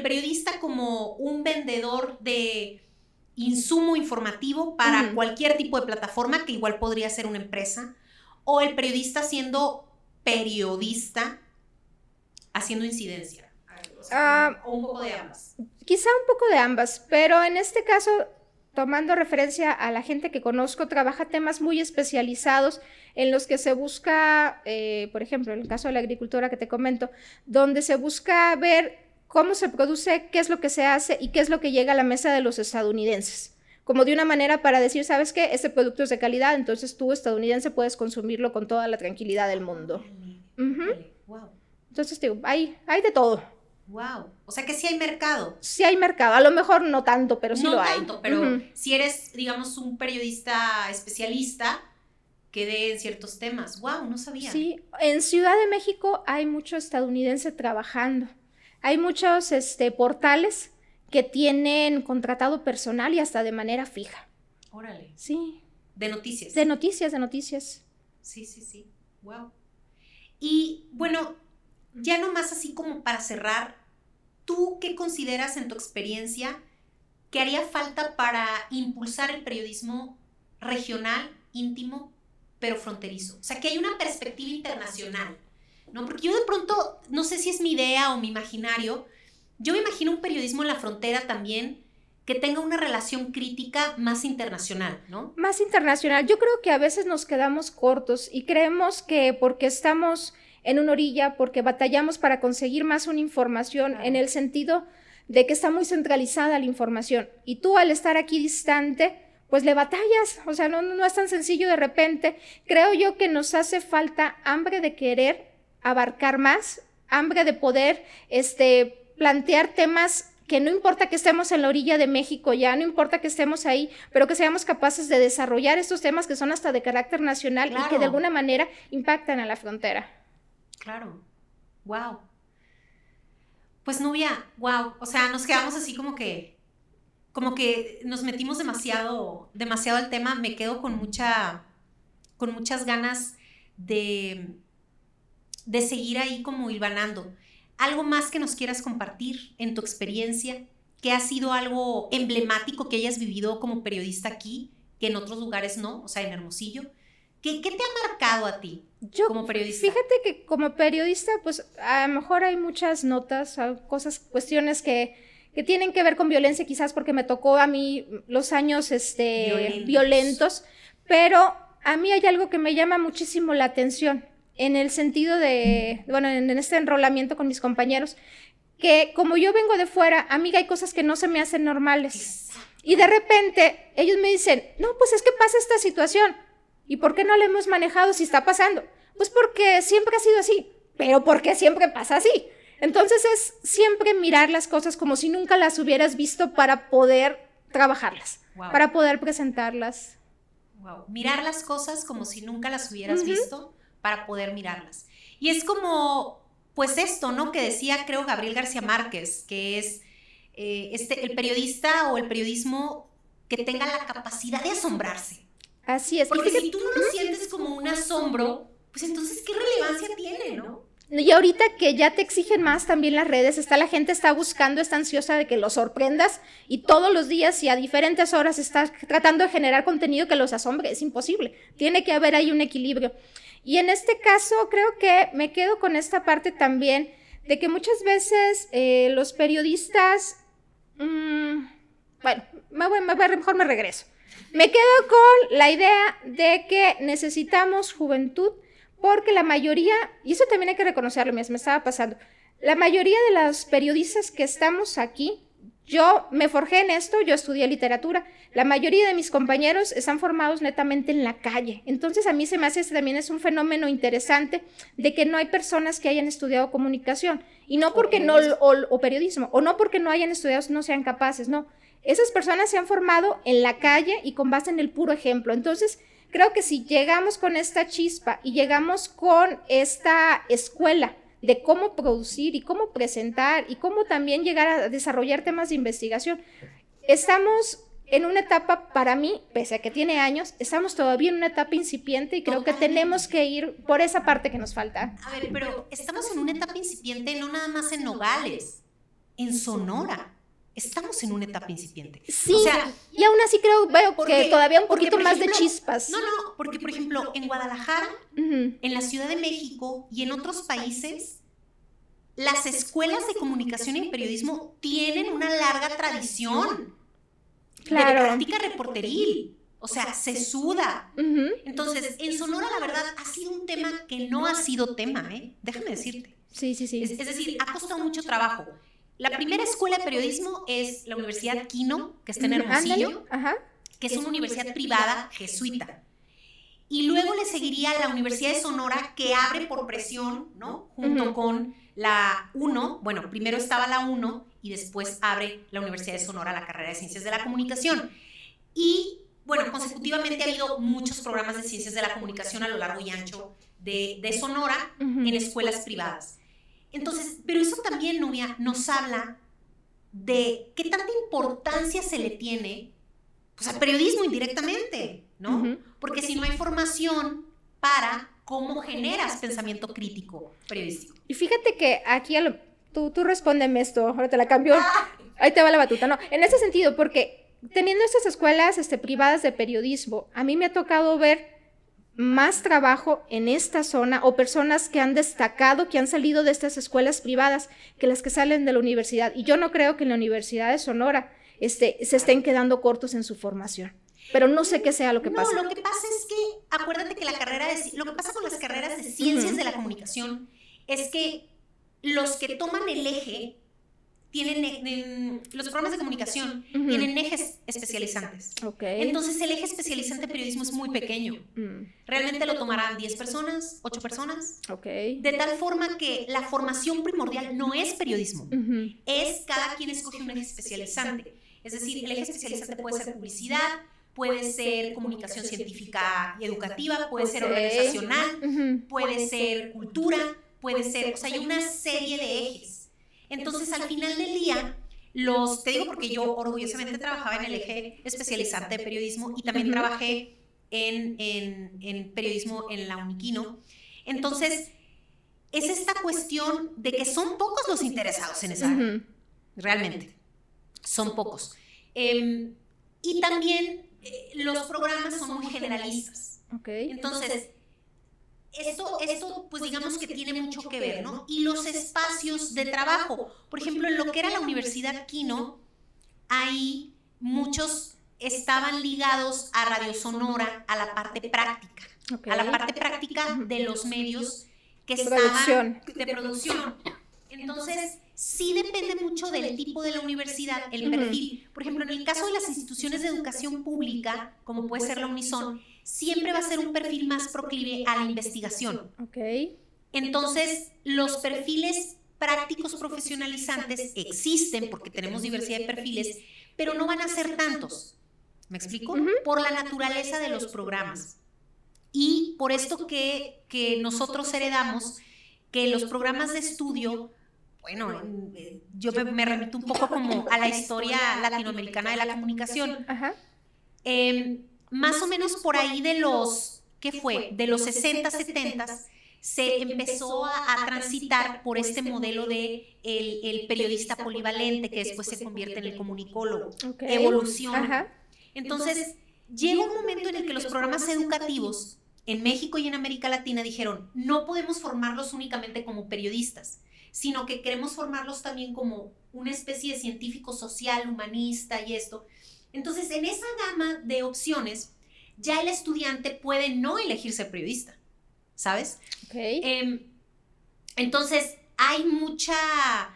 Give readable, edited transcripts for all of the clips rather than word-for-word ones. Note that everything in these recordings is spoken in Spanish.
el periodista como un vendedor de insumo informativo para cualquier tipo de plataforma, que igual podría ser una empresa, o el periodista siendo periodista haciendo incidencia, o sea, o un poco de ambas. Quizá un poco de ambas, pero en este caso, tomando referencia a la gente que conozco, trabaja temas muy especializados en los que se busca, por ejemplo, en el caso de la agricultura que te comento, donde se busca ver cómo se produce, qué es lo que se hace y qué es lo que llega a la mesa de los estadounidenses, como de una manera para decir, ¿sabes qué? Este producto es de calidad, entonces tú, estadounidense, puedes consumirlo con toda la tranquilidad del mundo. Wow. Entonces, digo, hay de todo. Wow. O sea que sí hay mercado. Sí hay mercado, a lo mejor no tanto, pero sí no lo hay. No tanto, pero si eres, digamos, un periodista especialista que dé en ciertos temas. Wow, no sabía. Sí, en Ciudad de México hay mucho estadounidense trabajando. Hay muchos portales que tienen contratado personal y hasta de manera fija. Órale. Sí. De noticias. De noticias. Sí. Wow. Y bueno, ya nomás así como para cerrar, ¿tú qué consideras en tu experiencia que haría falta para impulsar el periodismo regional, íntimo, pero fronterizo? O sea, que hay una perspectiva internacional, ¿no? Porque yo de pronto, no sé si es mi idea o mi imaginario, yo me imagino un periodismo en la frontera también que tenga una relación crítica más internacional, ¿no? Más internacional. Yo creo que a veces nos quedamos cortos y creemos que porque estamos en una orilla, porque batallamos para conseguir más una información, en el sentido de que está muy centralizada la información. Y tú, al estar aquí distante, pues le batallas, o sea, no es tan sencillo de repente. Creo yo que nos hace falta hambre de querer abarcar más, hambre de poder plantear temas que no importa que estemos en la orilla de México ya, no importa que estemos ahí, pero que seamos capaces de desarrollar estos temas que son hasta de carácter nacional. Claro. Y que de alguna manera impactan a la frontera. Claro. Wow. Pues Nubia, wow, o sea, nos quedamos así como que nos metimos demasiado al tema. Me quedo con muchas ganas de seguir ahí como hilvanando. ¿Algo más que nos quieras compartir en tu experiencia? ¿Qué ha sido algo emblemático que hayas vivido como periodista aquí, que en otros lugares no? O sea, en Hermosillo. ¿Qué te ha marcado a ti como periodista? Fíjate que como periodista, pues a lo mejor hay muchas notas, cuestiones que tienen que ver con violencia, quizás porque me tocó a mí los años violentos, pero a mí hay algo que me llama muchísimo la atención, en el sentido de, bueno, en este enrolamiento con mis compañeros, que como yo vengo de fuera, amiga, hay cosas que no se me hacen normales. Exacto. Y de repente ellos me dicen, no, pues es que pasa esta situación. ¿Y por qué no la hemos manejado si está pasando? Pues porque siempre ha sido así, pero porque siempre pasa así. Entonces es siempre mirar las cosas como si nunca las hubieras visto para poder trabajarlas, wow. Para poder presentarlas. Wow. Mirar las cosas como si nunca las hubieras visto para poder mirarlas. Y es como, pues esto, ¿no? Que decía, creo, Gabriel García Márquez, que es el periodista o el periodismo que tenga la capacidad de asombrarse. Así es. Porque si tú no lo sientes como un asombro, pues entonces, ¿qué relevancia tiene, no? Y ahorita que ya te exigen más también las redes, la gente está buscando, está ansiosa de que los sorprendas y todos los días y a diferentes horas estás tratando de generar contenido que los asombre. Es imposible. Tiene que haber ahí un equilibrio. Y en este caso creo que me quedo con esta parte también de que muchas veces los periodistas, bueno, mejor me regreso. Me quedo con la idea de que necesitamos juventud, porque la mayoría, y eso también hay que reconocerlo, me estaba pasando, la mayoría de los periodistas que estamos aquí, yo me forjé en esto, yo estudié literatura, la mayoría de mis compañeros están formados netamente en la calle, entonces a mí se me hace, también es un fenómeno interesante de que no hay personas que hayan estudiado comunicación, y no porque no, o periodismo, o no porque no hayan estudiado, no sean capaces, no, esas personas se han formado en la calle y con base en el puro ejemplo. Entonces creo que si llegamos con esta chispa y llegamos con esta escuela de cómo producir y cómo presentar y cómo también llegar a desarrollar temas de investigación, estamos en una etapa, para mí, pese a que tiene años, estamos todavía en una etapa incipiente y creo que tenemos que ir por esa parte que nos falta. A ver, pero estamos en una etapa incipiente no nada más en Nogales. en Sonora estamos en una etapa incipiente. Sí, o sea, y aún así veo que todavía un poquito por más de ejemplo, chispas. No, porque por ejemplo, en Guadalajara, en la Ciudad de México y en otros países, las escuelas de comunicación y periodismo tienen una larga tradición de práctica reporteril. O sea, se suda. Entonces, en Sonora, la verdad, ha sido un tema que no ha sido tema, déjame decirte. Sí. Es decir, ha costado mucho trabajo. La primera escuela de periodismo es la Universidad Quino, que está en Hermosillo, que es una universidad privada jesuita. Y luego le seguiría la Universidad de Sonora, que abre por presión, ¿no? Junto con la UNO. Bueno, primero estaba la UNO y después abre la Universidad de Sonora la carrera de Ciencias de la Comunicación. Y, bueno, consecutivamente ha habido muchos programas de Ciencias de la Comunicación a lo largo y ancho de Sonora en escuelas privadas. Entonces, pero eso también, Nubia, nos habla de qué tanta importancia se le tiene pues, al periodismo indirectamente, ¿no? Porque si no hay formación para cómo generas pensamiento crítico periodístico. Y fíjate que aquí tú respóndeme esto, ahora te la cambio, ahí te va la batuta, no, en ese sentido, porque teniendo estas escuelas privadas de periodismo, a mí me ha tocado ver más trabajo en esta zona o personas que han destacado, que han salido de estas escuelas privadas que las que salen de la universidad. Y yo no creo que en la Universidad de Sonora se estén quedando cortos en su formación. Pero no sé qué sea lo que pasa. No, lo que pasa es que, acuérdate que lo que pasa con las carreras de ciencias de la comunicación es que los que toman el eje los programas de comunicación tienen ejes especializantes. Entonces el eje especializante de periodismo es muy pequeño. Realmente lo tomarán 10 personas, 8 personas. De tal forma que la formación primordial no es periodismo. Es cada quien escoge un eje especializante. Es decir, el eje especializante puede ser publicidad, puede ser comunicación científica y educativa, puede ser organizacional, puede ser cultura, puede ser, o sea, hay una serie de ejes. Entonces, al final del día, te digo porque yo orgullosamente trabajaba en el eje especializante de periodismo y también trabajé en periodismo en la Uniquino. Entonces, es esta cuestión de que son pocos los interesados en esa área. Realmente, son pocos. Y también los programas son muy generalistas. Entonces, esto, pues digamos que tiene mucho que ver, ¿no? Y los espacios de trabajo. Por ejemplo, en lo que era la Universidad Quino, ahí muchos estaban ligados a Radio Sonora, a la parte práctica. A la parte práctica de los medios que estaban de producción. Entonces, sí depende mucho del tipo de la universidad, el perfil. Por ejemplo, en el caso de las instituciones de educación pública, como puede ser la Unison, siempre va a ser un perfil más proclive a la investigación. Entonces, los perfiles prácticos profesionalizantes existen porque tenemos diversidad de perfiles, pero no van a ser tantos. ¿Me explico? Por la naturaleza de los programas. Y por esto que nosotros heredamos que los programas de estudio, bueno, yo me remito un poco como a la historia latinoamericana de la comunicación. Más o menos por ahí de los, ¿qué fue? De los 60, 70, se empezó a transitar por este modelo de el periodista polivalente que después se convierte en el comunicólogo. Evolución. Entonces, llega un momento en el que los programas educativos en México y en América Latina dijeron, no podemos formarlos únicamente como periodistas, sino que queremos formarlos también como una especie de científico social, humanista y esto. Entonces, en esa gama de opciones, ya el estudiante puede no elegir ser periodista, ¿sabes? Entonces, hay mucha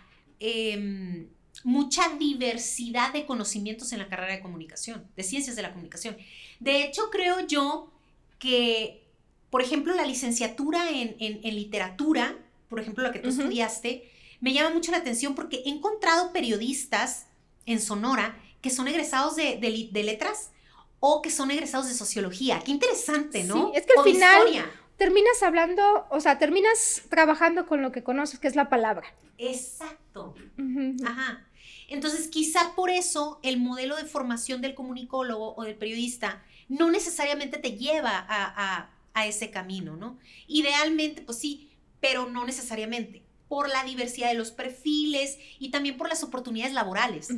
diversidad de conocimientos en la carrera de comunicación, de ciencias de la comunicación. De hecho, creo yo que, por ejemplo, la licenciatura en literatura, por ejemplo, la que tú estudiaste, me llama mucho la atención porque he encontrado periodistas en Sonora que son egresados de letras o que son egresados de sociología. Qué interesante, ¿no? Sí, es que al final terminas hablando, o sea, terminas trabajando con lo que conoces, que es la palabra. Exacto. Ajá. Entonces, quizá por eso el modelo de formación del comunicólogo o del periodista no necesariamente te lleva a ese camino, ¿no? Idealmente, pues sí, pero no necesariamente. por la diversidad de los perfiles y también por las oportunidades laborales.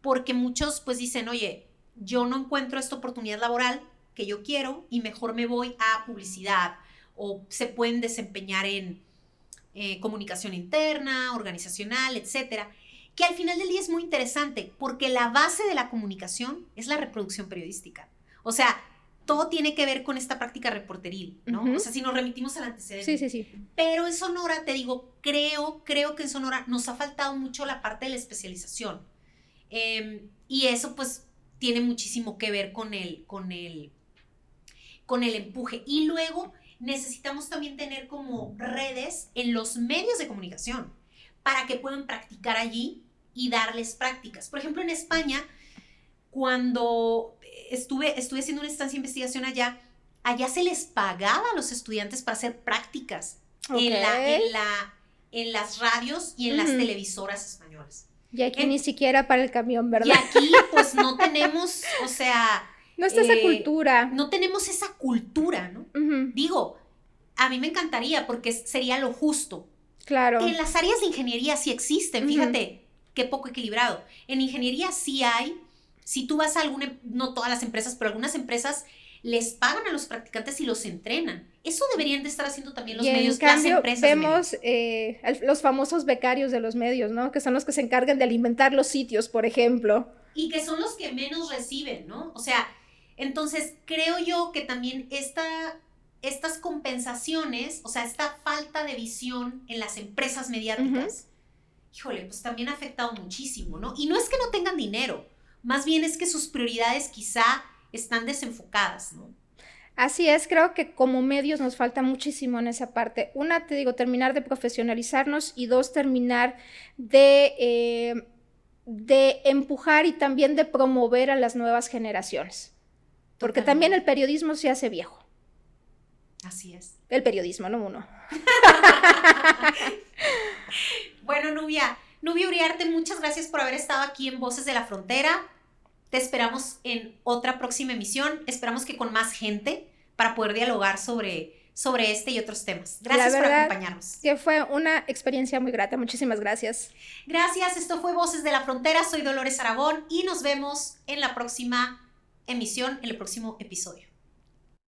Porque muchos pues dicen, oye, yo no encuentro esta oportunidad laboral que yo quiero y mejor me voy a publicidad, o se pueden desempeñar en comunicación interna, organizacional, etcétera, que al final del día es muy interesante porque la base de la comunicación es la reproducción periodística. O sea, todo tiene que ver con esta práctica reporteril, ¿no? O sea, si nos remitimos al antecedente. Sí. Pero en Sonora, te digo, creo que en Sonora nos ha faltado mucho la parte de la especialización. Y eso, pues, tiene muchísimo que ver con el empuje. Y luego necesitamos también tener como redes en los medios de comunicación para que puedan practicar allí y darles prácticas. Por ejemplo, en España, cuando estuve haciendo una estancia de investigación allá se les pagaba a los estudiantes para hacer prácticas en las radios y en las televisoras españolas. Y aquí ni siquiera para el camión, ¿verdad? Y aquí pues no tenemos, o sea... No está esa cultura. No tenemos esa cultura, ¿no? Digo, a mí me encantaría porque sería lo justo. Claro. En las áreas de ingeniería sí existen, fíjate qué poco equilibrado. En ingeniería sí hay, si tú vas a no todas las empresas, pero algunas empresas les pagan a los practicantes y los entrenan. Eso deberían de estar haciendo también los medios, las empresas. Vemos los famosos becarios de los medios, ¿no? Que son los que se encargan de alimentar los sitios, por ejemplo. Y que son los que menos reciben, ¿no? O sea, entonces creo yo que también estas compensaciones, o sea, esta falta de visión en las empresas mediáticas, híjole, pues también ha afectado muchísimo, ¿no? Y no es que no tengan dinero, más bien es que sus prioridades quizá están desenfocadas, ¿no? Así es, creo que como medios nos falta muchísimo en esa parte. Una, te digo, terminar de profesionalizarnos, y dos, terminar de empujar y también de promover a las nuevas generaciones. Porque también el periodismo se hace viejo. Así es. El periodismo, no uno. Bueno, Nubia Uriarte, muchas gracias por haber estado aquí en Voces de la Frontera. Te esperamos en otra próxima emisión. Esperamos que con más gente para poder dialogar sobre este y otros temas. Gracias por acompañarnos. Que fue una experiencia muy grata. Muchísimas gracias. Gracias. Esto fue Voces de la Frontera. Soy Dolores Aragón y nos vemos en la próxima emisión, en el próximo episodio.